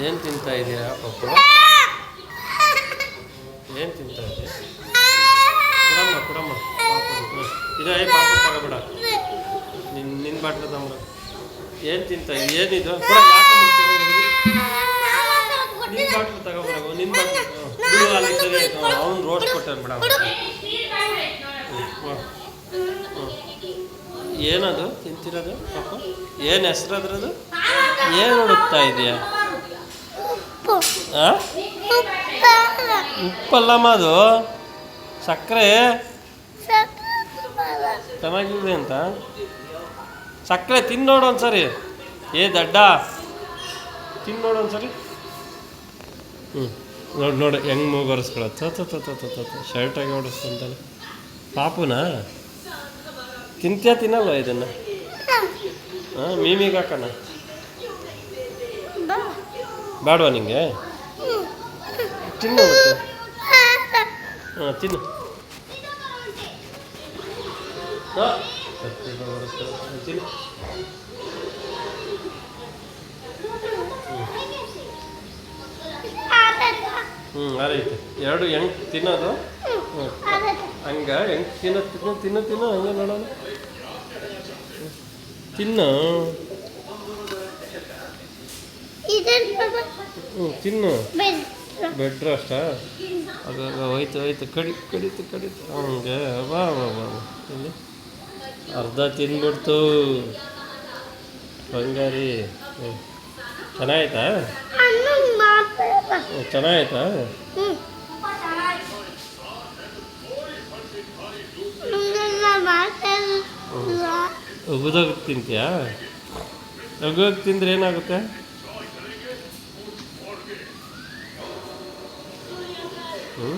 ಏನು ತಿಂತಾ ಇದೆಯಾ ಪಾಪು? ಏನು ತಿಂತಾ ಇದೆಯಾ? ಕೊಡಮ್ಮ ಪಾಪು. ಇದು ಪಾಪು ತಗೋಬೇಡ. ನಿನ್ನ ಬಾಟ್ಲು ತಗೊಂಡು ಏನು ತಿಂತಾ ಇದೆ? ಏನಿದು ಕೂಡ ಯಾಕೆ ನಿನ್ನ ಬಾಟ್ಲು ತಗೋಬರಾಗು. ನಿನ್ನ ಬಾಟ್ಲು ಅಲ್ಲಿ ಸರಿ ಆಯಿತು. ಅವ್ನು ರೋಸ್ಟ್ ಕೊಟ್ಟಾನ ಬಿಡ. ಏನದು ತಿಂತಿರೋದು ಪಾಪ? ಏನು ಹೆಸ್ರು ಅದ್ರದ್ದು? ಏನು ಹುಡುಕ್ತಾ ಇದೆಯಾ? ಉಪ್ಪಲ್ಲಮ್ಮ, ಅದು ಸಕ್ಕರೆ. ಚೆನ್ನಾಗಿದೆ ಅಂತ ಸಕ್ಕರೆ ತಿನ್ನೋಡು ಒಂದ್ಸರಿ. ದಡ್ಡ ತಿನ್ನೋಡು ಒಂದ್ಸರಿ. ನೋಡಿ ಹೆಂಗೆ ಮೂಗರಿಸ್ಕೊಳತ್ತ. ಶರ್ಟಾಗಿ ಓಡಿಸ್ತಂತಲ್ಲ ಪಾಪುನ. ತಿನ್ನಲ್ವ ಇದನ್ನು? ಮೀಮಿಗೆ ಹಾಕೋಣ ಬೇಡವಾ ನಿಂಗೆ? ತಿನ್ನು ಮತ್ತೆ. ತಿನ್ನು. ತಿನ್ನು. ಆರೈತೆ. ಎರಡು ಹೆಂಗೆ ತಿನ್ನೋದು? ಹಂಗೆ ಹೆಂಗೆ ತಿನ್ನು ಹಂಗೆ ನೋಡೋಣ. ತಿನ್ನು. ತಿನ್ನು. ಬೆಡ್ ರೋಸ್ಟ ಅದು ಹೋಯ್ತು. ಕಡಿತು ಹಂಗೆ. ಬಾ ಇಲ್ಲಿ ಅರ್ಧ ತಿಂದ್ಬಿಡ್ತು ಬಂಗಾರಿ. ಚೆನ್ನಾಯ್ತಾ? ಚೆನ್ನಾಯ್ತಾ? ಉಗಿದೋಗಿ ತಿಂತೀಯಾ? ಉಗಿದೋಗಿ ತಿಂದ್ರೆ ಏನಾಗುತ್ತೆ? ಹ್ಞೂ